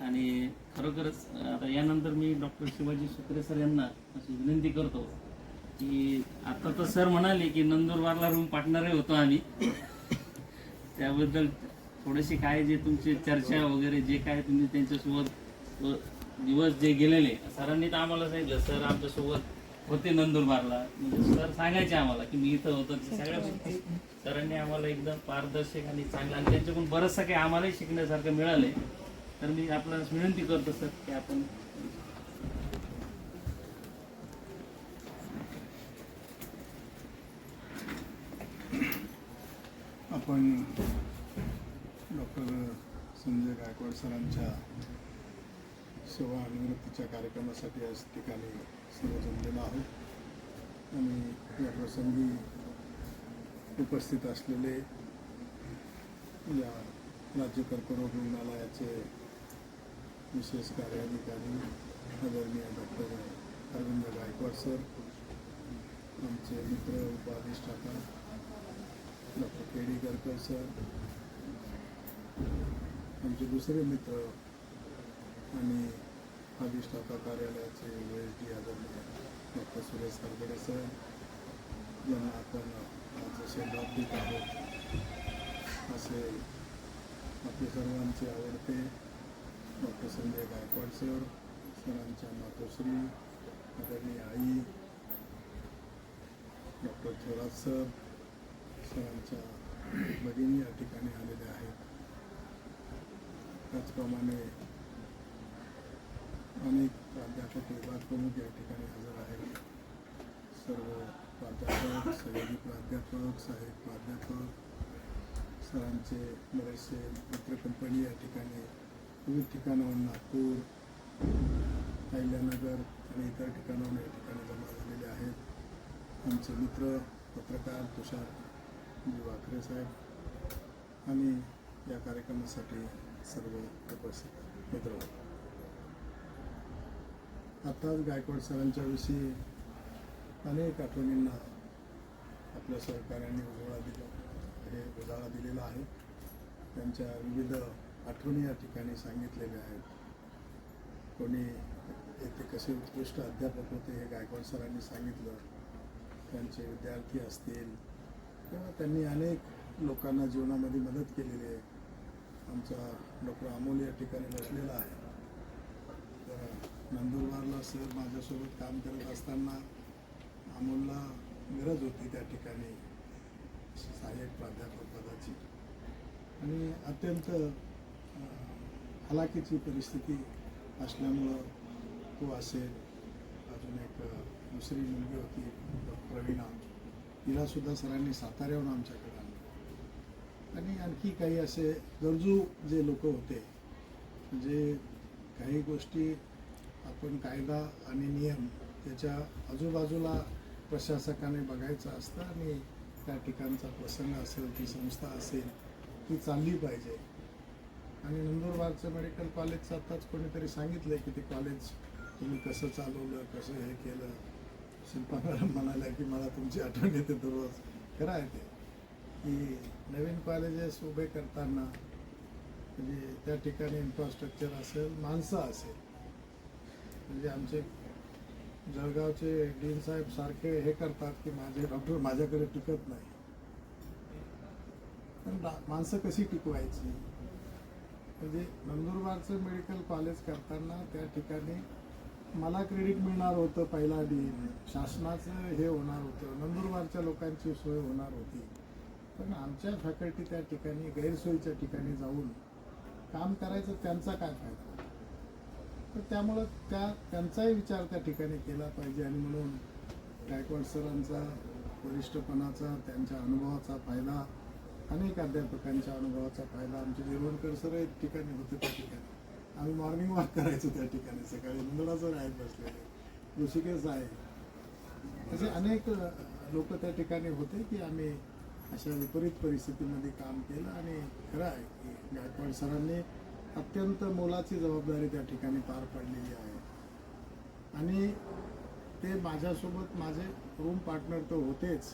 आणि खरोखरच आता यानंतर मी डॉक्टर शिवाजी सुत्रे सर यांना अशी विनंती करतो की आता तर सर म्हणाले की नंदुरबारला रूम पार्टनरही होतो आम्ही, त्याबद्दल थोडीशी काय जे तुमची चर्चा वगैरे जे काय तुम्ही त्यांच्यासोबत दिवस जे गेलेले सरांनी तर आम्हाला सांगितलं सर आमच्यासोबत होते नंदुरबारला, म्हणजे सर सांगायचे आम्हाला की मी इथं होतो, सगळ्या गोष्टी सरांनी आम्हाला एकदम पारदर्शक आणि चांगलं आणि त्यांच्याकडून बरंचसं काही आम्हालाही शिकण्यासारखं मिळालंय. तर मी आपल्याला विनंती करतो सर की आपण डॉक्टर संजय गायकवाड सरांच्या सेवा निवृत्तीच्या कार्यक्रमासाठी आज ठिकाणी सर्व जमलेलो आहोत आणि या प्रसंगी उपस्थित असलेले या राज्य कर्करोग रुग्णालयाचे विशेष कार्याधिकारी आदरणीय डॉक्टर अरविंद गायकवाड सर, आमचे मित्र उपाधिष्ठाता डॉक्टर के डी गरकर सर, आमचे दुसरे मित्र आणि अधिष्ठाता कार्यालयाचे OSD आदरणीय डॉक्टर सुरेश सरगडे सर, ज्यांना आपण आज आशीर्वाद देत आहोत, असे आपले सर्वांचे आवडते डॉक्टर संजय गायकवाड सर, सरांच्या मातोश्री आदरणीय आई डॉक्टर थोरात सर, सरांच्या भगिनी या ठिकाणी आलेल्या आहेत. त्याचप्रमाणे अनेक प्राध्यापक विभाग प्रमुख या ठिकाणी हजर आहेत. सर्व प्राध्यापक, सहयोगी प्राध्यापक, सहाय्यक प्राध्यापक, सरांचे बरेचसे मित्र कंपनी या ठिकाणी विविध ठिकाणाहून नागपूर, अहिल्यानगर आणि इतर ठिकाणाहून या ठिकाणी जमा झालेले आहेत. आमचे मित्र पत्रकार तुषार वाकरे साहेब आणि या कार्यक्रमासाठी सर्व उपस्थित मित्र. आताच गायकवाड सरांच्या विषयी अनेक आठवणींना आपल्या सहकार्याने उजाळा दिलेला आहे. त्यांच्या विविध आठवणी या ठिकाणी सांगितलेल्या आहेत. कोणी येथे कसे उत्कृष्ट अध्यापक होते हे गायकवाड सरांनी सांगितलं. त्यांचे विद्यार्थी असतील किंवा त्यांनी अनेक लोकांना जीवनामध्ये मदत केलेली आहे. आमचा डॉक्टर अमोल या ठिकाणी बसलेला आहे. तर नंदुरबारला सर माझ्यासोबत काम करत असताना अमोलला गरज होती त्या ठिकाणी सहाय्यक प्राध्यापक पदाची आणि अत्यंत हलाखीची परिस्थिती असल्यामुळं तो असेल. अजून एक दुसरी मुलगी होती प्रवीणा, तिलासुद्धा सरांनी साताऱ्याहून आमच्याकडे आणलं आणि आणखी काही असे गरजू जे लोक होते, म्हणजे काही गोष्टी आपण कायदा आणि नियम त्याच्या आजूबाजूला प्रशासकाने बघायचं असतं आणि त्या ठिकाणचा प्रसंग असेल, ती संस्था असेल ती चालली पाहिजे. आणि नंदुरबारचं मेडिकल कॉलेजचं आत्ताच कोणीतरी सांगितलं की ते कॉलेज तुम्ही कसं चालवलं, कसं हे केलं. शिल्पा मॅडम म्हणाल्या की मला तुमची आठवण येते दररोज. खरं आहे ते की नवीन कॉलेजेस उभे करताना म्हणजे त्या ठिकाणी इन्फ्रास्ट्रक्चर असेल, माणसं असेल. म्हणजे आमचे जळगावचे डीन साहेब सारखे हे करतात की माझे डॉक्टर माझ्याकडे टिकत नाही. पण माणसं कशी टिकवायची, म्हणजे नंदुरबारचं मेडिकल कॉलेज करताना त्या ठिकाणी मला क्रेडिट मिळणार होतं, पहिला डीन, शासनाचं हे होणार होतं, नंदुरबारच्या लोकांची सोय होणार होती. पण आमच्या फॅकल्टी त्या ठिकाणी गैरसोयीच्या ठिकाणी जाऊन काम करायचं त्यांचा काय फायदा. तर त्यामुळं त्यांचाही विचार त्या ठिकाणी केला पाहिजे आणि म्हणून गायकवाड सरांचा वरिष्ठपणाचा, त्यांच्या अनुभवाचा फायदा, अनेक अध्यापकांच्या अनुभवाचा फायदा. आमचे निर्वणकर सर एक ठिकाणी होते, त्या ठिकाणी आम्ही मॉर्निंग वॉक करायचो त्या ठिकाणी. सकाळी मुंदडासर आहेत बसलेले, ऋषिकेश आहे, असे अनेक लोक त्या ठिकाणी होते की आम्ही अशा विपरीत परिस्थितीमध्ये काम केलं. आणि खरं आहे की गायकवाड सरांनी अत्यंत मोलाची जबाबदारी त्या ठिकाणी पार पाडलेली आहे. आणि ते माझ्यासोबत माझे रूम पार्टनर तर होतेच.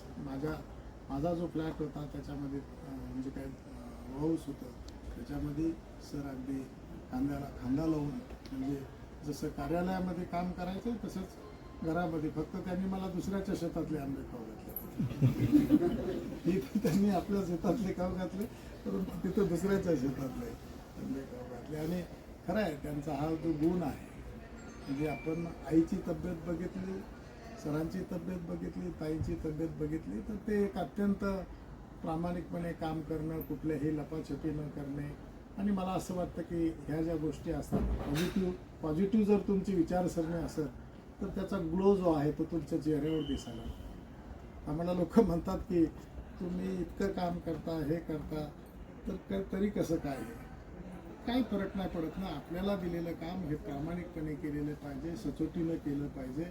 माझा जो फ्लॅट होता त्याच्यामध्ये म्हणजे काय हाऊस होतं, त्याच्यामध्ये सर अगदी खांद्याला खांदा लावून, म्हणजे जसं कार्यालयामध्ये काम करायचं तसंच घरामध्ये, फक्त त्यांनी मला दुसऱ्याच्या शेतातले आंबे खाऊ घातले. इथं त्यांनी आपल्या शेतातले खाऊ घातले, परंतु तिथं दुसऱ्याच्या शेतातले आंबे खाऊ घातले. आणि खरं आहे त्यांचा हा जो गुण आहे, म्हणजे आपण आईची तब्येत बघितली, सरांची तब्येत बघितली, ताईची तब्येत बघितली, तर ते एक अत्यंत प्रामाणिकपणे काम करणं, कुठल्याही लपाछपी न करणे. आणि मला असं वाटतं की ह्या ज्या गोष्टी असतात, पॉझिटिव्ह जर तुमची विचारसरणी असेल तर त्याचा ग्लो जो आहे तो तुमच्या चेहऱ्यावर दिसायला लागतो. आम्हाला लोक म्हणतात की तुम्ही इतकं काम करता, हे करता, तर तरी कसं काय आहे? काही फरक नाही पडत ना. आपल्याला दिलेलं काम हे प्रामाणिकपणे केलेलं पाहिजे, सचोटीनं केलं पाहिजे,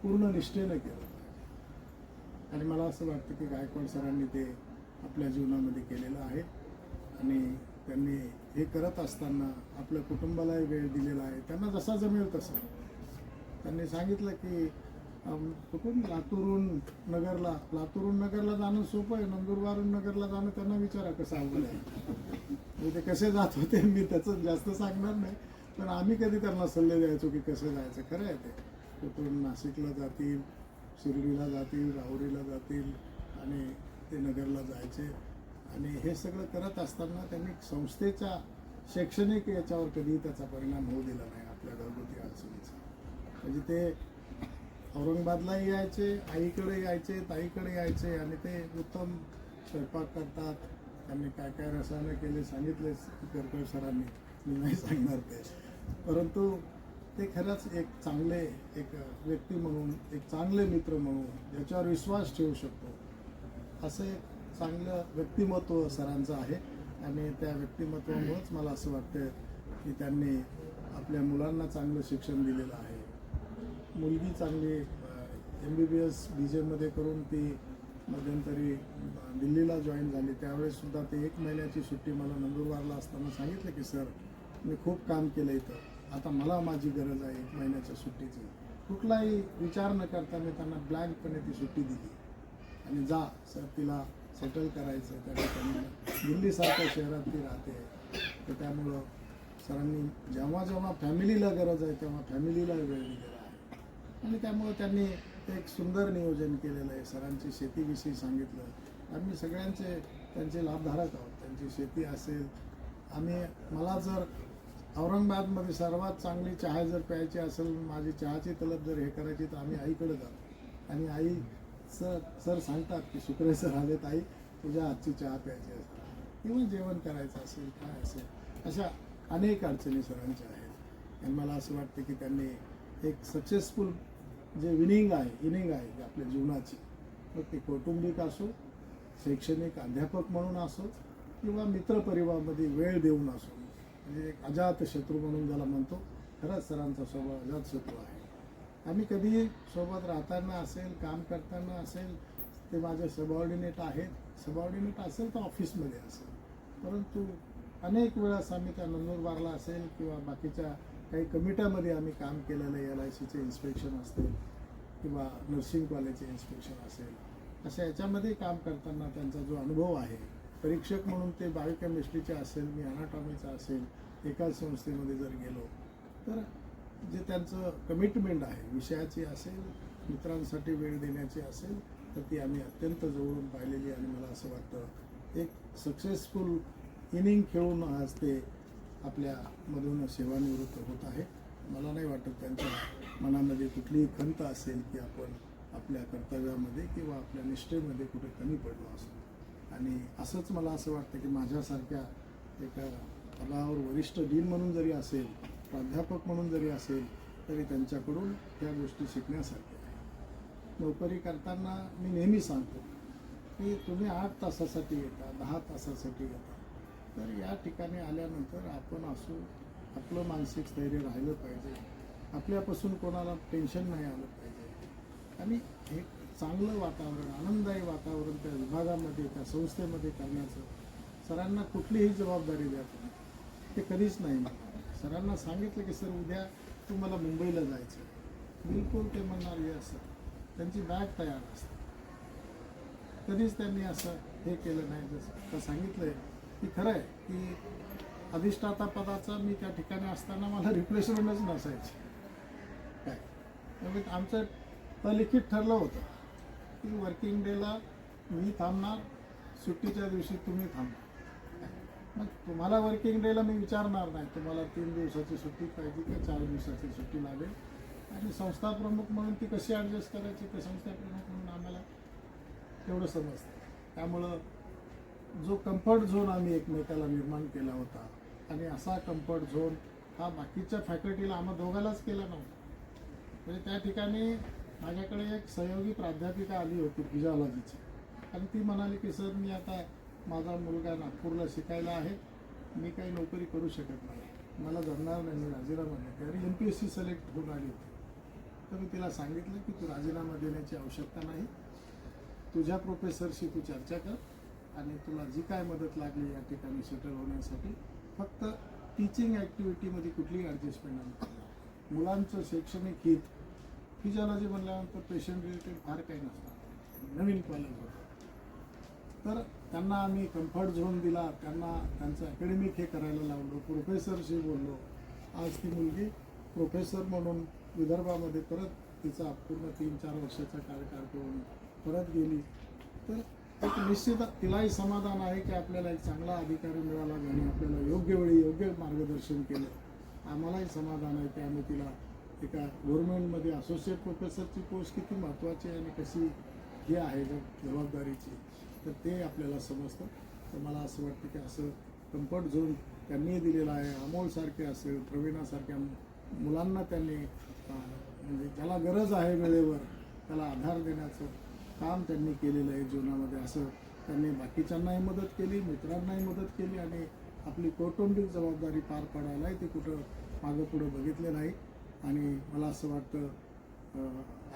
पूर्ण निष्ठेनं केलं पाहिजे. आणि मला असं वाटतं की गायकवाड सरांनी ते आपल्या जीवनामध्ये केलेलं आहे. आणि त्यांनी हे करत असताना आपल्या कुटुंबालाही वेळ दिलेला आहे. त्यांना जसा जमेल तसं. त्यांनी सांगितलं की कुठून लातूरून नगरला जाणं सोपं आहे, नंदुरबारून नगरला जाणं त्यांना विचारा कसं अवघड आहे. म्हणजे ते कसे जात होते मी त्याचं जास्त सांगणार नाही, पण आम्ही कधी त्यांना सल्ले द्यायचो की कसं जायचं. खरं आहे ते कुठून नाशिकला जातील, शिर्डीला जातील, राहुरीला जातील आणि ते नगरला जायचे. आणि हे सगळं करत असताना त्यांनी संस्थेच्या शैक्षणिक याच्यावर कधीही त्याचा परिणाम होऊ दिला नाही आपल्या घरगुती अडचणीचा. म्हणजे ते औरंगाबादलाही यायचे, आईकडे यायचे, ताईकडे यायचे आणि ते उत्तम स्वयंपाक करतात. त्यांनी काय काय रसायनं केले सांगितले गडकरी सरांनी, मी नाही सांगणार ते. परंतु ते खरंच एक चांगले एक व्यक्ती म्हणून, एक चांगले मित्र म्हणून, ज्याच्यावर विश्वास ठेवू शकतो असं एक चांगलं व्यक्तिमत्व सरांचं आहे. आणि त्या व्यक्तिमत्वामुळेच मला असं वाटतं की त्यांनी आपल्या मुलांना चांगलं शिक्षण दिलेलं आहे. मुलगी चांगली MBBS BJमध्ये करून ती मध्यंतरी दिल्लीला जॉईन झाली. त्यावेळेससुद्धा ते 1 महिन्याची सुट्टी मला नंदुरबारला असताना सांगितलं की सर मी खूप काम केलं इथं, आता मला माझी गरज आहे 1 महिन्याच्या सुट्टीची. कुठलाही विचार न करता मी त्यांना ब्लँकपणे ती सुट्टी दिली आणि जा सर तिला सेटल करायचं त्या ठिकाणी. दिल्लीसारख्या शहरात ती राहते, तर त्यामुळं सरांनी जेव्हा जेव्हा फॅमिलीला गरज आहे तेव्हा फॅमिलीला वेळ दिलेला आहे. आणि त्यामुळं त्यांनी एक सुंदर नियोजन केलेलं आहे. सरांची शेतीविषयी सांगितलं. आम्ही सगळ्यांचे त्यांचे लाभधारक आहोत. त्यांची शेती असेल, मला जर औरंगाबादमध्ये सर्वात चांगली चहा जर प्यायची असेल, माझी चहाची तलब जर हे करायची, तर आम्ही आईकडे जातो. आणि आई सर सांगतात की शुक्रे सर आलेत, आई तुझ्या हातची चहा प्यायची असेल किंवा जेवण करायचं असेल, काय असेल, अशा अनेक अडचणी सरांच्या आहेत. आणि मला असं वाटतं की त्यांनी एक सक्सेसफुल जे इनिंग आहे आपल्या जीवनाची, तर ते कौटुंबिक असो, शैक्षणिक अध्यापक म्हणून असो किंवा मित्रपरिवारामध्ये वेळ देऊन असो, म्हणजे एक अजात शत्रू म्हणून ज्याला म्हणतो, खरंच सरांचा स्वभाव अजात शत्रू आहे. आम्ही कधीही सोबत राहताना असेल, काम करताना असेल, ते माझे सबऑर्डिनेट आहेत. सबऑर्डिनेट असेल तर ऑफिसमध्ये असेल, परंतु अनेक वेळेस आम्ही त्या नंदुरबारला असेल किंवा बाकीच्या काही कमिट्यामध्ये आम्ही काम केलेलं आहे. LICचे इन्स्पेक्शन असतील किंवा नर्सिंग कॉलेजचे इन्स्पेक्शन असेल, अशा याच्यामध्ये काम करताना त्यांचा जो अनुभव आहे, परीक्षक म्हणून ते बायोकेमिस्ट्रीचे असेल, मी अनाटॉमीचा असेल, एकाच संस्थेमध्ये जर गेलो तर जे त्यांचं कमिटमेंट आहे विषयाची असेल, मित्रांसाठी वेळ देण्याची असेल, तर ती आम्ही अत्यंत जवळून पाहिलेली. आणि मला असं वाटतं एक सक्सेसफुल इनिंग खेळून आज ते आपल्यामधून सेवानिवृत्त होत आहे. मला नाही वाटत त्यांच्या मनामध्ये कुठलीही खंत असेल की आपण आपल्या कर्तव्यामध्ये किंवा आपल्या निष्ठेमध्ये कुठे कमी पडलो असो. आणि असंच मला असं वाटतं की माझ्यासारख्या एका पदावर वरिष्ठ डीन म्हणून जरी असेल, प्राध्यापक म्हणून जरी असेल, तरी त्यांच्याकडून ह्या गोष्टी शिकण्यासारख्या आहे. नोकरी करताना मी नेहमी सांगतो की तुम्ही 8 तासासाठी येता, 10 तासासाठी येता, तर या ठिकाणी आल्यानंतर आपण असो, आपलं मानसिक स्थैर्य राहिलं पाहिजे, आपल्यापासून कोणाला टेन्शन नाही आलं पाहिजे. आणि एक चांगलं वातावरण, आनंददायी वातावरण त्या विभागामध्ये, त्या संस्थेमध्ये करण्याचं सरांना कुठलीही जबाबदारी द्या तुम्ही, ते कधीच नाही म्हणणार. सरांना सांगितलं की सर उद्या तुम्हाला मुंबईला जायचं, बिलकुल ते म्हणणार यस सर. त्यांची बॅग तयार असते. कधीच त्यांनी असं हे केलं नाही. जसं सांगितलंय की खरं आहे की अधिष्ठाता पदाचा मी त्या ठिकाणी असताना मला रिप्लेसमेंटच नसायची काय. त्यामुळे आमचं अलिखित ठरलं होतं की वर्किंग डेला मी थांबणार, सुट्टीच्या दिवशी तुम्ही थांबणार. मग तुम्हाला वर्किंग डेला मी विचारणार नाही तुम्हाला 3 दिवसाची सुट्टी पाहिजे का 4 दिवसाची सुट्टी लागेल, आणि संस्था प्रमुख म्हणून ती कशी ॲडजस्ट करायची ते संस्था प्रमुख म्हणून आम्हाला तेवढं समजतं. त्यामुळं जो कम्फर्ट झोन आम्ही एकमेकाला निर्माण केला होता, आणि असा कम्फर्ट झोन हा बाकीच्या फॅकल्टीला आम्हा दोघांनाच केला नव्हता. म्हणजे त्या ठिकाणी माझ्याकडे एक सहयोगी प्राध्यापिका आली होती फिजिओलॉजीची, आणि ती म्हणाली की सर मी आता माझा मुलगा नागपूरला शिकायला आहे, मी काही नोकरी करू शकत नाही, मला जमणार नाही, मी राजीनामा देते. आणि MPSC सिलेक्ट होऊन आली होती. तर मी तिला सांगितलं की तू राजीनामा देण्याची आवश्यकता नाही, तुझ्या प्रोफेसरशी तू चर्चा कर, आणि तुला जी काय मदत लागली या ठिकाणी सेटल होण्यासाठी फक्त टीचिंग ॲक्टिव्हिटीमध्ये कुठलीही ॲडजस्टमेंट नाही. मुलांचं शैक्षणिक हित, फिजिओलॉजी म्हणल्यानंतर पेशंट रिलेटेड फार काही नसतं, नवीन कॉलेज होतं. तर त्यांना आम्ही कम्फर्ट झोन दिला, त्यांना त्यांचं अकॅडमिक हे करायला लावलं, प्रोफेसरशी बोललो. आज ती मुलगी प्रोफेसर म्हणून विदर्भामध्ये परत तिचा पूर्ण 3-4 वर्षाचा कार्यकाळ करून परत गेली. तर एक निश्चित तिलाही समाधान आहे की आपल्याला एक चांगला अधिकारी मिळाला, ज्याने आपल्याला योग्य वेळी योग्य मार्गदर्शन केलं. आम्हालाही समाधान आहे की आम्ही तिला एका गव्हर्नमेंटमध्ये असोसिएट प्रोफेसरची पोस्ट किती महत्त्वाची आहे आणि कशी ही आहे जबाबदारीची, तर ते आपल्याला समजतं. तर मला असं वाटतं की असं कम्फर्ट झोन त्यांनी दिलेला आहे. अमोलसारखे असेल, प्रवीणासारख्या मुलांना त्यांनी म्हणजे ज्याला गरज आहे वेळेवर त्याला आधार देण्याचं काम त्यांनी केलेलं आहे जीवनामध्ये. असं त्यांनी बाकीच्यांनाही मदत केली, मित्रांनाही मदत केली, आणि आपली कौटुंबिक जबाबदारी पार पाडायलाही ते कुठं मागं पुढं बघितले नाही. आणि मला असं वाटतं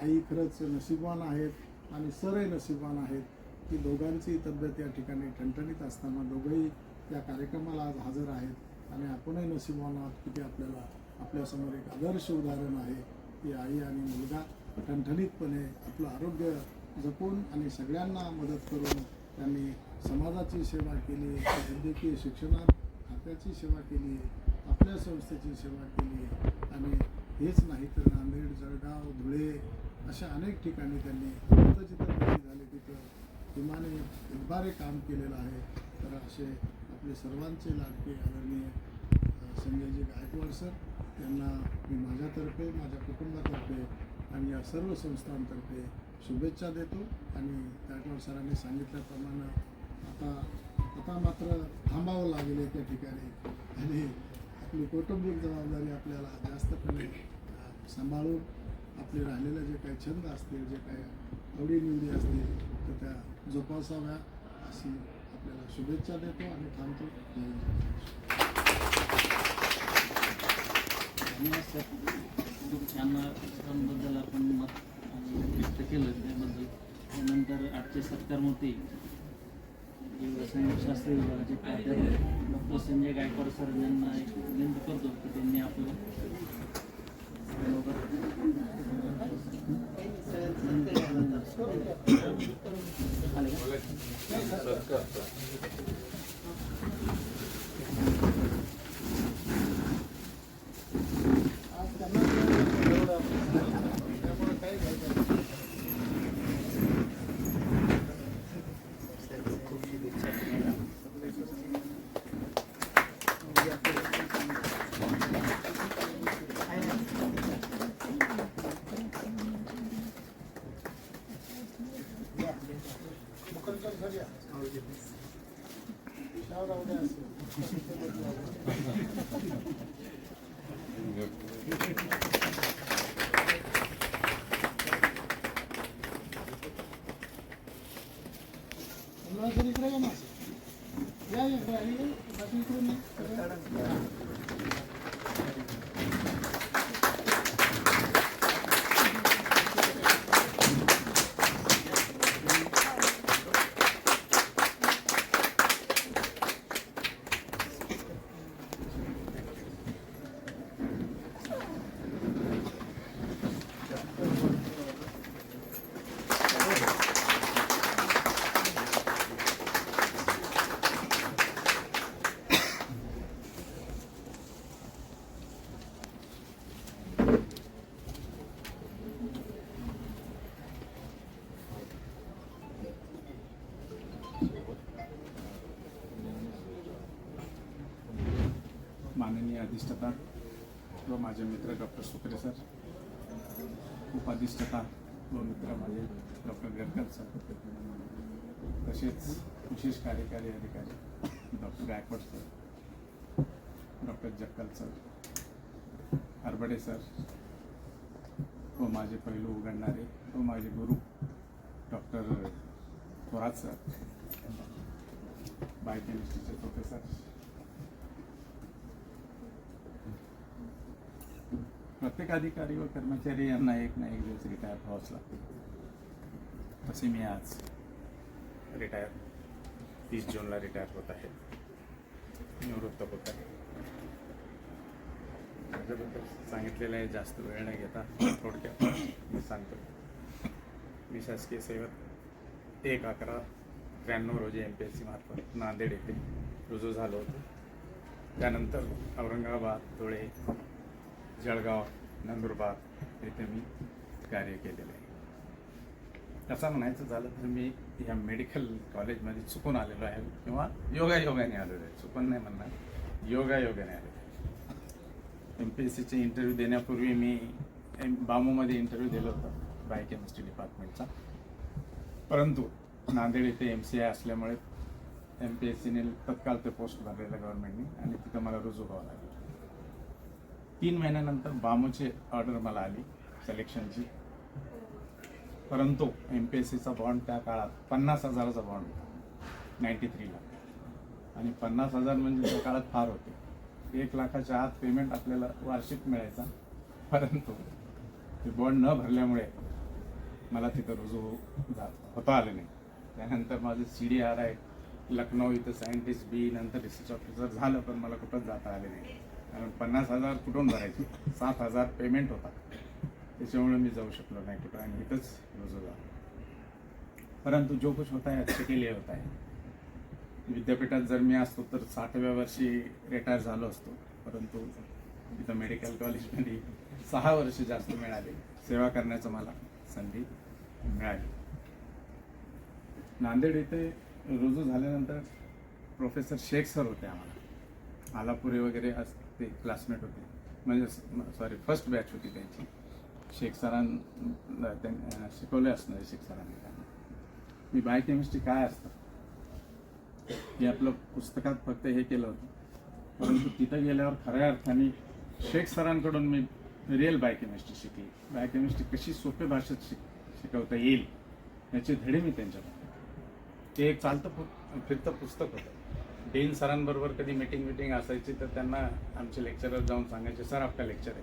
आई खरंच नशीबवान आहेत, आणि सरही नशीबवान आहेत की दोघांची तब्येत या ठिकाणी ठणठणीत असताना दोघंही या कार्यक्रमाला आज हजर आहेत. आणि आपणही नशीबवान आहोत की ते आपल्याला आपल्यासमोर एक आदर्श उदाहरण आहे की आई आणि मुलगा ठणठणीतपणे आपलं आरोग्य जपून आणि सगळ्यांना मदत करून त्यांनी समाजाची सेवा केली, वैद्यकीय शिक्षणात खात्याची सेवा केली, आपल्या संस्थेची सेवा केली. आणि हेच नाही तर नांदेड, जळगाव, धुळे अशा अनेक ठिकाणी त्यांनी जिथं भरती झाली तिथं विमाने इतबारे काम केलेलं आहे. तर असे आपले सर्वांचे लाडके आदरणीय संजयजी गायकवाड सर यांना मी माझ्यातर्फे, माझ्या कुटुंबातर्फे आणि या सर्व संस्थांतर्फे शुभेच्छा देतो. आणि गायकवाड सरांनी सांगितल्याप्रमाणे आता मात्र थांबावं लागेल त्या ठिकाणी, आणि आपली कौटुंबिक जबाबदारी आपल्याला जास्तपणे सांभाळून आपले राहिलेले जे काही छंद असतील, जे काही आवडीनिवडी असतील तर त्या जोपासाव्या अशी आपल्याला शुभेच्छा देतो आणि थांबतो. सरांबद्दल आपण मत व्यक्त केलं त्याबद्दल. त्यानंतर आजचे सत्कारमूर्ती शास्त्री विभागाचे प्राध्यापक डॉक्टर संजय गायकवाड सर यांना एक विनंती करतो की त्यांनी आपलं इकडे या ना, बाकी इकडून माननीय अधिष्ठाता व माझे मित्र डॉक्टर सुत्रे सर, उपअधिष्ठाता व मित्र माझे डॉक्टर गडकर सर, तसेच विशेष कार्यकारी अधिकारी doctor Gaikwad sir, doctor Jakkal sir, Harbade sir व माझे पैलू उघडणारे व माझे गुरु डॉक्टर थोरात सर, बायोकेमिस्ट्रीचे प्रोफेसर, प्रत्येक अधिकारी व कर्मचारी यांना एक ना एक दिवस रिटायर व्हावंच लागते. तसे मी आज रिटायर 30 जूनला रिटायर होत आहे, निवृत्त होत आहे. माझ्याबद्दल सांगितलेलं आहे, जास्त वेळ न घेता थोडक्यात मी सांगतो. मी शासकीय सेवेत 1/11/93 रोजी MPSC मार्फत नांदेड येथे रुजू झालो होतो. त्यानंतर औरंगाबाद, धुळे, जळगाव, नंदुरबार येथे मी कार्य केलेलं आहे. तसं म्हणायचं झालं तर मी ह्या मेडिकल कॉलेजमध्ये चुकून आलेलो आहे किंवा योगायोगाने आलेलो आहे. चुकून नाही म्हणणार, योगायोगाने आलेलो आहे. MPSCचे इंटरव्ह्यू देण्यापूर्वी मी बामूमध्ये इंटरव्ह्यू दिला होता बायोकेमिस्ट्री डिपार्टमेंटचा, परंतु नांदेड येथे MCI असल्यामुळे MPSCने तत्काळ ते पोस्ट भरलेलं गव्हर्नमेंटने आणि तिथं मला रुजू व्हावं लागलं. 3 महिन्यानंतर बामूची ऑर्डर मला आली सिलेक्शनची, परंतु MPSCचा बॉन्ड त्या काळात 50,000चा बॉन्ड होता 93ला, आणि 50,000 म्हणजे त्या काळात फार होते. 1 लाखाच्या आत पेमेंट आपल्याला वार्षिक मिळायचा, परंतु ते बॉन्ड न भरल्यामुळे मला तिथं रुजू होता आलं नाही. त्यानंतर माझं CDRI लखनौ इथं सायंटिस्ट बी, नंतर रिसर्च ऑफिसर झालं, पण मला कुठंच जाता आले नाही. कारण 50,000 कुठून भरायचे, 7,000 पेमेंट होता, त्याच्यामुळे मी जाऊ शकलो नाही कुठं, आणि इथंच रुजू झालो. परंतु जो कुछ होता है अच्छे के लिए होता है. विद्यापीठात जर मी असतो तर 60व्या वर्षी रिटायर झालो असतो, परंतु इथं मेडिकल कॉलेजमध्ये 6 वर्ष जास्त मिळाले, सेवा करण्याचं मला संधी मिळाली. नांदेड येथे रुजू झाल्यानंतर प्रोफेसर शेख सर होते, आम्हाला आलापुरे वगैरे ते क्लासमेट होते, म्हणजे फर्स्ट बॅच होती त्यांची. शेख सरांना त्यांनी शिकवले असणार, शेख सरांनी त्यांना. मी बायोकेमिस्ट्री काय असतं हे आपलं पुस्तकात फक्त हे केलं होतं, परंतु तिथं गेल्यावर खऱ्या अर्थाने शेख सरांकडून मी रिअल बायोकेमिस्ट्री शिकली. बायोकेमिस्ट्री कशी सोप्या भाषेत शिकवता येईल याचे धडे मी त्यांच्याकडे. ते एक चालतं फिरतं पुस्तक होतं. डीन सरांबरोबर कधी मीटिंग असायची तर त्यांना आमचे लेक्चरर जाऊन सांगायचे, सर आपका लेक्चर आहे.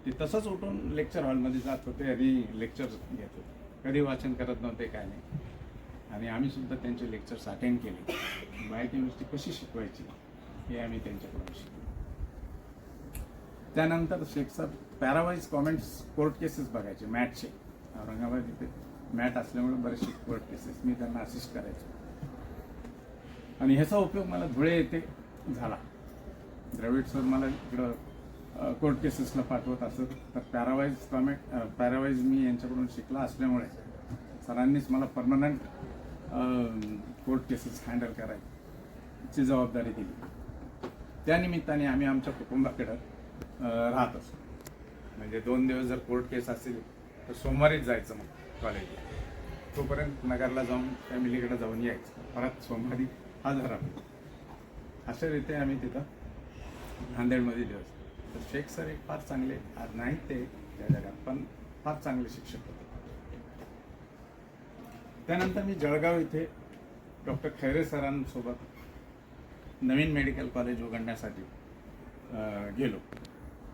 ते तसंच उठून लेक्चर हॉलमध्ये जात होते आणि लेक्चर घेत होते. कधी वाचन करत नव्हते, काय नाही. आणि आम्ही सुद्धा त्यांचे लेक्चर्स अटेंड केले. बायोकेमिस्ट्री कशी शिकवायची हे आम्ही त्यांच्याकडून शिकलो. त्यानंतर Shaikh sir parawise comments court cases बघायचे मॅटचे. औरंगाबाद इथे मॅट असल्यामुळे बरेचसे कोर्ट केसेस मी त्यांना असिस्ट करायचो, आणि ह्याचा उपयोग मला धुळे येथे झाला. द्रविड सर मला इकडं कोर्ट केसेसला पाठवत असत, तर पॅरावाईज मी यांच्याकडून शिकला असल्यामुळे सरांनीच मला परमनंट कोर्ट केसेस हँडल करायची जबाबदारी दिली. त्यानिमित्ताने आम्ही आमच्या कुटुंबाकडं राहत असतो. म्हणजे 2 दिवस जर कोर्ट केस असेल तर सोमवारीच जायचं मग कॉलेजला, तोपर्यंत नगरला जाऊन फॅमिलीकडे जाऊन यायचं, परत सोमवारी हजर राहतो. अशा रीते आम्ही तिथं नांदेडमध्ये दिवस. तर शेख सर एक फार चांगले, आज नाहीत ते त्या जगात, पण फार चांगले शिक्षक होते. त्यानंतर मी जळगाव इथे डॉक्टर खैरे सरांसोबत नवीन मेडिकल कॉलेज उघडण्यासाठी गेलो.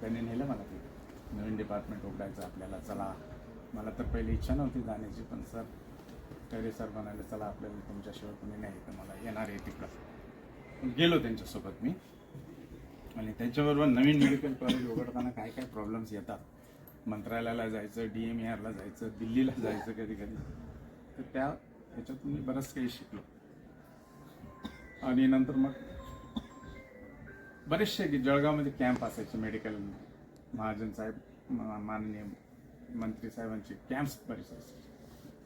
त्यांनी नेलं मला तिथे. नवीन डिपार्टमेंट उघडायचं आपल्याला, चला. मला तर पहिली इच्छा नव्हती जाण्याची, पण सर खैरे सर म्हणाले चला आपल्याला तुमच्याशिवाय कोणी नाही, तर मला येणार आहे तिकडं. गेलो त्यांच्यासोबत मी, आणि त्यांच्याबरोबर नवीन मेडिकल कॉलेज उघडताना काय काय प्रॉब्लेम्स येतात. मंत्रालयाला जायचं, DMERला जायचं, दिल्लीला जायचं कधी कधी, तर ह्याच्यातून मी बरंच काही शिकलो. आणि नंतर मग बरेचसे जळगावमध्ये कॅम्प असायचे मेडिकल. महाजन साहेब, माननीय मंत्री साहेबांचे कॅम्प्स बरेच असायचे,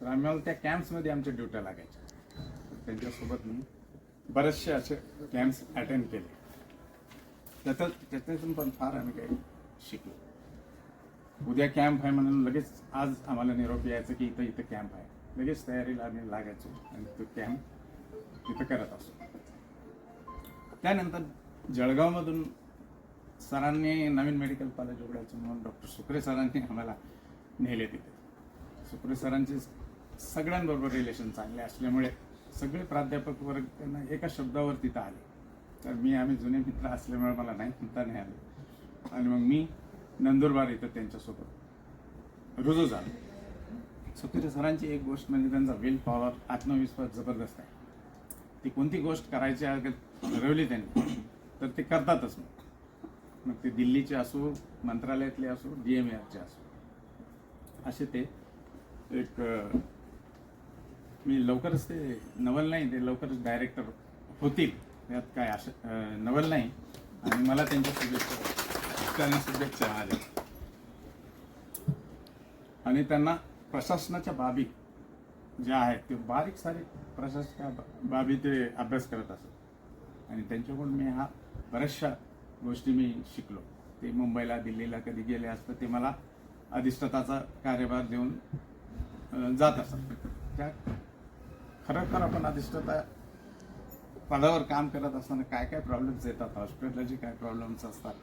तर आम्हाला त्या कॅम्प्समध्ये आमच्या ड्युट्या लागायच्या. त्यांच्यासोबत मी बरेचसे असे कॅम्प्स अटेंड केले. त्याच्यातून पण फार आम्ही काही शिकलो. उद्या कॅम्प आहे म्हणून लगेच आज आम्हाला निरोप यायचं की इथं इथं कॅम्प आहे, लगेच तयारीला आम्ही लागायचो आणि तो कॅम्प तिथं करत असतो. त्यानंतर जळगावमधून सरांनी नवीन मेडिकल कॉलेज उघडायचं म्हणून डॉक्टर सुक्रे सरांनी आम्हाला नेले तिथे. सुक्रे सरांचे सगळ्यांबरोबर रिलेशन चांगले असल्यामुळे सगळे प्राध्यापक वर्ग त्यांना एका शब्दावर तिथं आले. तर आम्ही जुने मित्र असल्यामुळे मला नाही म्हणता नाही आले आणि मग मी नंदुरबार इथं त्यांच्यासोबत रुजू झालो. सुक्रे सरांची एक गोष्ट म्हणजे त्यांचा विल पॉवर, आत्मविश्वास जबरदस्त आहे. ती कोणती गोष्ट करायची अगर ठरवली त्यांनी तर ते करतातच. मग ते दिल्लीचे असो, मंत्रालयातले असो, DMARचे असो, असे ते एक मी लवकरच ते नवल नाही, ते लवकरच डायरेक्टर होतील यात काय असं नवल नाही. आणि मला त्यांच्या शुभेच्छा आल्या आणि त्यांना प्रशासनाच्या बाबी ज्या आहेत ते बारीक सारीक प्रशासनाच्या बाबी ते अभ्यास करत असत आणि त्यांच्याकडून मी बऱ्याचशा गोष्टी मी शिकलो. ते मुंबईला दिल्लीला कधी गेले असतं ते मला अधिष्ठाताचा कार्यभार देऊन जात असत. त्या खरोखर आपण अधिष्ठाता पदावर काम करत असताना काय काय प्रॉब्लेम्स येतात, हॉस्पिटलचे काय प्रॉब्लेम्स असतात,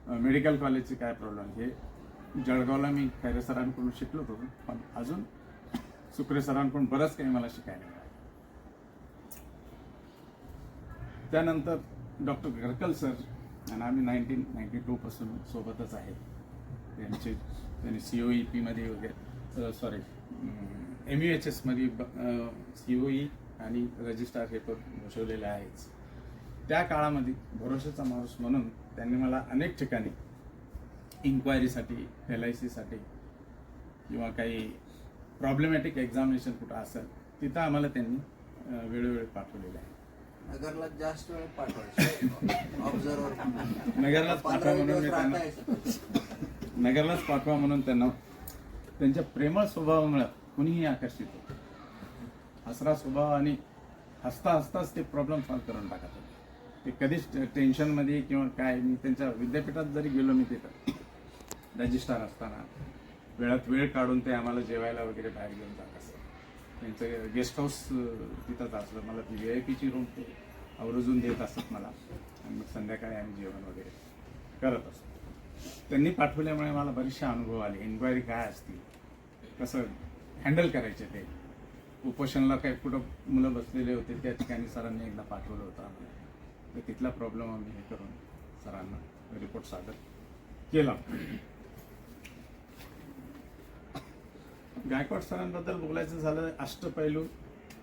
मेडिकल कॉलेजचे काय प्रॉब्लेम, हे जळगावला मी खैरे सरांकडून शिकलो होतो. पण अजून सुक्रे सरांकडून बरंच काही मला शिकायला मिळालं. त्यानंतर डॉक्टर घरकल सर आणि आम्ही 1992 पासून सोबतच आहे. त्यांनी COEP मध्ये वगैरे MUHS मध्ये COE आणि रजिस्ट्रार हे पण बसवलेले आहेच. त्या काळामध्ये भरोशाचा माणूस म्हणून त्यांनी मला अनेक ठिकाणी इन्क्वायरीसाठी, LIC साठी किंवा काही प्रॉब्लेमॅटिक एक्झामिनेशन कुठं असेल तिथं आम्हाला त्यांनी वेळोवेळी पाठवलेलं आहे. नगरला जास्त वेळ पाठवायचं ऑब्झर्वर नगरलाच पाठवा म्हणून मी त्यांना नगरलाच पाठवा म्हणून त्यांना त्यांच्या प्रेमळ स्वभावामुळे कुणीही आकर्षित होतं. हसरा स्वभाव आणि हसता हसताच ते प्रॉब्लेम सॉल्व्ह करून टाकत होते. ते कधीच टेन्शनमध्ये किंवा काय, मी त्यांच्या विद्यापीठात जरी गेलो मी तिथं रजिस्ट्रार असताना वेळात वेळ काढून ते आम्हाला जेवायला वगैरे बाहेर घेऊन जात असत. त्यांचं गेस्ट हाऊस तिथंच असलं, मला ती VIP रूम ते आवर्जून देत असत मला आणि मग संध्याकाळी आम्ही जेवण वगैरे करत असतो. त्यांनी पाठवल्यामुळे मला बरेचसे अनुभव आले. इन्क्वायरी काय असतील, कसं हँडल करायचे, ते उपोषणला काही कुठं मुलं बसलेले होते त्या ठिकाणी सरांनी एकदा पाठवलं होतं आम्हाला. तर तिथला प्रॉब्लेम आम्ही हे करून सरांना रिपोर्ट सादर केला. गायकवाड सरांबद्दल बोलायचं झालं, अष्टपैलू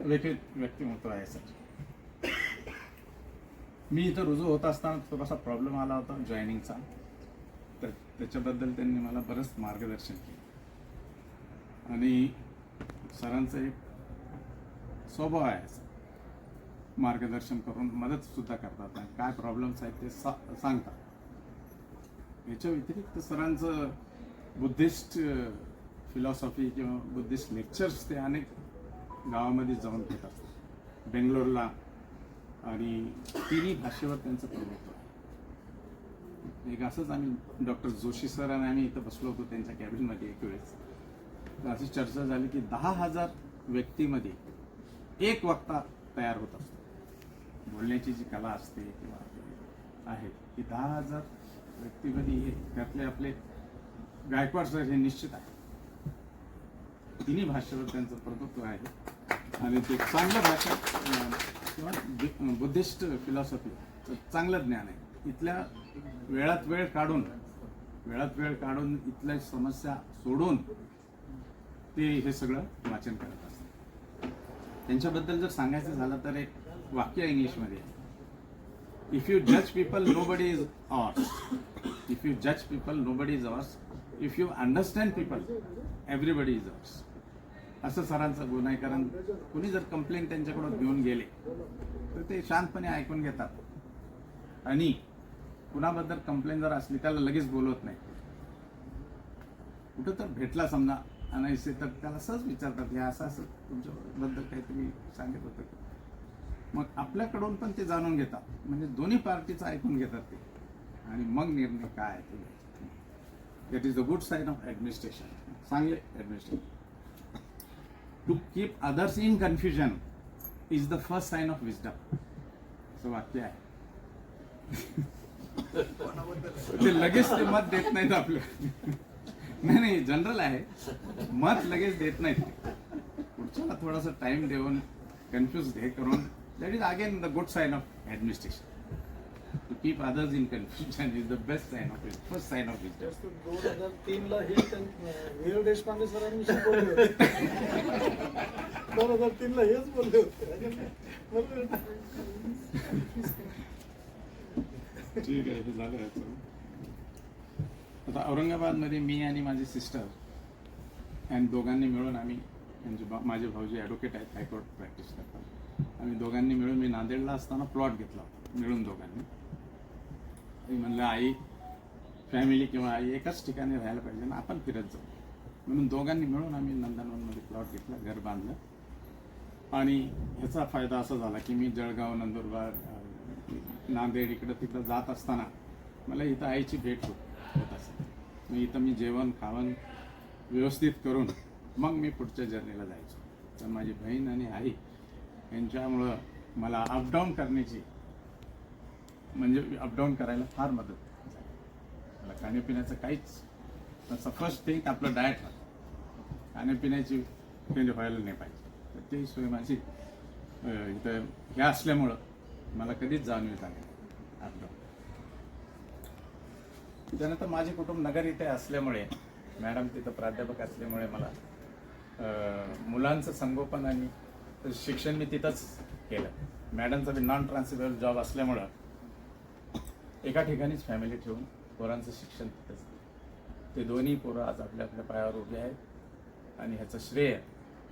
व्यक्तिमत्व आहे सर. मी इथं रुजू होत असताना थोडासा प्रॉब्लेम आला होता जॉईनिंगचा, तर त्याच्याबद्दल त्यांनी मला बरंच मार्गदर्शन केलं. आणि सरांचं एक स्वभाव आहे, मार्गदर्शन करून मदत सुद्धा करतात आणि काय प्रॉब्लेम्स आहेत ते सांगतात. याच्या व्यतिरिक्त सरांचं बुद्धिस्ट फिलॉसॉफी किंवा बुद्धिस्ट लेक्चर्स ते अनेक गावामध्ये जाऊन घेत असतात. बेंगलोरला आणि तिन्ही भाषेवर त्यांचं प्रभुत्व आहे. एक असंच आम्ही डॉक्टर जोशी सर आणि आम्ही इथं बसलो होतो त्यांच्या कॅबिनमध्ये एक वेळेस. तर अशी चर्चा झाली की 10,000 व्यक्तीमध्ये एक वक्ता तयार होत असतो. बोलण्याची जी कला असते किंवा आहे की 10,000 व्यक्तीमध्ये त्यातले आपले गायकवाड सर हे निश्चित आहे. तिन्ही भाषेवर त्यांचं प्रभुत्व आहे आणि ते चांगलं भाषा किंवा बुद्धिस्ट फिलॉसॉफी चांगलं ज्ञान आहे. इथल्या वेळात वेळ काढून इथल्या समस्या सोडून ते हे सगळं वाचन करत असतात. त्यांच्याबद्दल जर सांगायचं झालं तर एक वाक्य इंग्लिशमध्ये आहे, इफ यू जज people nobody is ऑर्स, if you जज people nobody is ऑर्स, if you understand people everybody is ऑर्स. असं सरांचं गुण आहे. कारण कुणी जर कंप्लेंट त्यांच्याकडून घेऊन गेले तर ते शांतपणे ऐकून घेतात आणि कुणाबद्दल कंप्लेंट जर असली त्याला लगेच बोलवत नाही. कुठं तर भेटला समजा आणायचे तर त्याला सहज विचारतात, हे असं असं तुमच्याबद्दल काहीतरी सांगत होतं. मग आपल्याकडून पण ते जाणून घेतात, म्हणजे दोन्ही पार्टीचं ऐकून घेतात ते आणि मग निर्णय काय आहे ते घ्यायचा. That is the good sign of administration. चांगले administration. To keep others in confusion is the first sign of wisdom. असं वाक्य आहे. ते लगेच ते मत देत नाहीत आपलं. नाही जनरल आहे. मत लगेच देत नाहीत. पुढच्याला थोडासा टाइम देऊन कन्फ्युज हे करून, that is again the good sign of administration. To keep others in confusion is the best sign of first sign of wisdom. 2003ला हे वीर देशपांडे सरांनी शिकवले होते. 2003ला हेच बोलले होते. ठीक आहे, हे झालं याचं. आता औरंगाबादमध्ये मी आणि माझी सिस्टर आणि दोघांनी मिळून आम्ही, म्हणजे माझे भाऊजी ॲडव्होकेट आहेत, हायकोर्ट प्रॅक्टिस करतात. आम्ही दोघांनी मिळून, मी नांदेडला असताना प्लॉट घेतला होता मिळून दोघांनी. मी म्हणलं आई फॅमिली किंवा आई एकाच ठिकाणी राहायला पाहिजे ना, आपण फिरत जाऊ. म्हणून दोघांनी मिळून आम्ही नंदनवनमध्ये प्लॉट घेतला, घर बांधलं. आणि ह्याचा फायदा असा झाला की मी जळगाव, नंदुरबार, नांदेड इकडं तिकडं जात असताना मला इथं आईची भेट होत असते. मग इथं मी जेवण खावण व्यवस्थित करून मग मी पुढच्या जर्नीला जायचो. तर माझी बहीण आणि आई यांच्यामुळं मला अपडाऊन करण्याची, म्हणजे अपडाऊन करायला फार मदत झाली. मला खाण्यापिण्याचं काहीच तसं फर्स्ट थिंग आपलं डाएट राहतं. खाण्यापिण्याची चेंज व्हायला नाही पाहिजे. तर ती सोय माझी इथं हे असल्यामुळं मला कधीच जाणवीत आली अपडाऊन. त्यानंतर माझे कुटुंब नगर इथे असल्यामुळे, मॅडम तिथं प्राध्यापक असल्यामुळे मला मुलांचं संगोपन आणि शिक्षण मी तिथंच केलं. मॅडमचा बी नॉन ट्रान्सिबल जॉब असल्यामुळं एका ठिकाणीच फॅमिली ठेवून पोरांचं शिक्षण तिथंच. ते दोन्ही पोरं आज आपल्या आपल्या पायावर उभे आहेत आणि ह्याचं श्रेय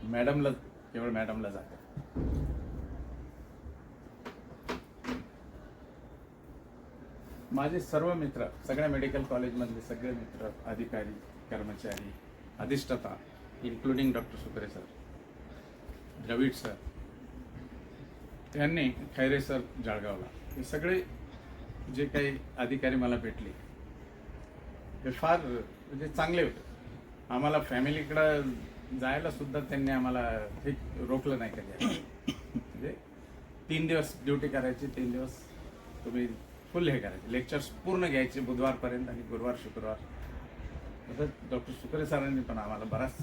मॅडमला, केवळ मॅडमला जातं. माझे सर्व मित्र, सगळ्या मेडिकल कॉलेजमधले सगळे मित्र, अधिकारी, कर्मचारी, अधिष्ठाता, including doctor Sukre sir, Dravid sir, त्यांनी, खैरे सर जळगावला, हे सगळे जे काही अधिकारी मला भेटले ते फार म्हणजे चांगले होते. आम्हाला फॅमिलीकडं जायला सुद्धा त्यांनी आम्हाला हे रोखलं नाही कधी. म्हणजे 3 दिवस ड्युटी करायची, 3 दिवस तुम्ही फुल हे करायचे, लेक्चर्स पूर्ण घ्यायचे बुधवारपर्यंत आणि गुरुवार शुक्रवार. तसं डॉक्टर सुकरे सरांनी पण आम्हाला बराच,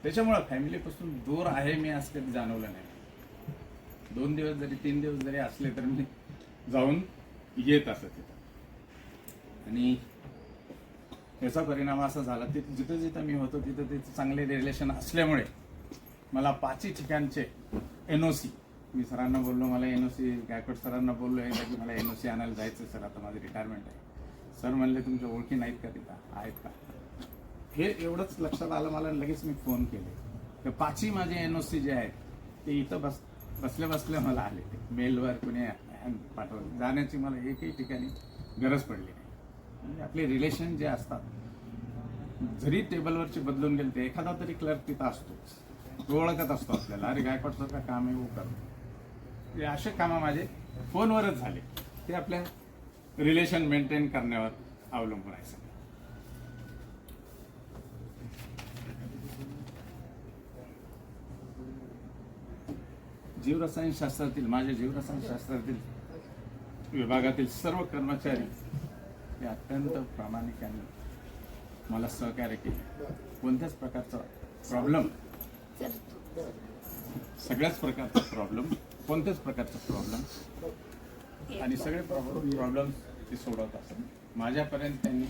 त्याच्यामुळं फॅमिलीपासून दूर आहे मी असं कधी जाणवलं नाही. 2 दिवस जरी 3 दिवस जरी असले तर मी जाऊन येत असत तिथं. आणि याचा परिणाम असा झाला, तिथं जिथं जिथं मी होतो तिथं तिथं चांगले रिलेशन असल्यामुळे मला 5 ठिकाणचे NOC, मी सरांना बोललो मला NOC, गायकवाड सरांना बोललो एकदा की मला NOC आणायला जायचं सर, आता माझी रिटायरमेंट आहे. सर म्हणले तुमच्या ओळखी नाहीत का तिथं, आहेत का? हे एवढंच लक्षात आलं मला, लगेच मी फोन केले. तर 5ही माझे NOC जे आहेत ते इथं बसल्या बसल्या मला आले. ते मेलवर कुणी पाठवलं, जाण्याची मला एकही ठिकाणी गरज पडली नाही. म्हणजे आपले रिलेशन जे असतात, जरी टेबलवरचे बदलून गेले ते एखादा तरी क्लर्क तिथं असतोच, तो ओळखत असतो आपल्याला, अरे गायकवाड सर का काम आहे वो करतो. हे असे कामं माझे फोनवरच झाले. ते आपल्या रिलेशन मेंटेन करण्यावर अवलंबून आहे. जीवरसायनशास्त्रातील, माझ्या जीवरसायनशास्त्रातील विभागातील सर्व कर्मचारी हे अत्यंत प्रामाणिकाने मला सहकार्य केले. कोणत्याच प्रकारचा प्रॉब्लेम, सगळ्याच प्रकारचा प्रॉब्लेम, कोणत्याच प्रकारचा प्रॉब्लेम आणि सगळे प्रॉब्लेम ते सोडवत असतात. माझ्यापर्यंत त्यांनी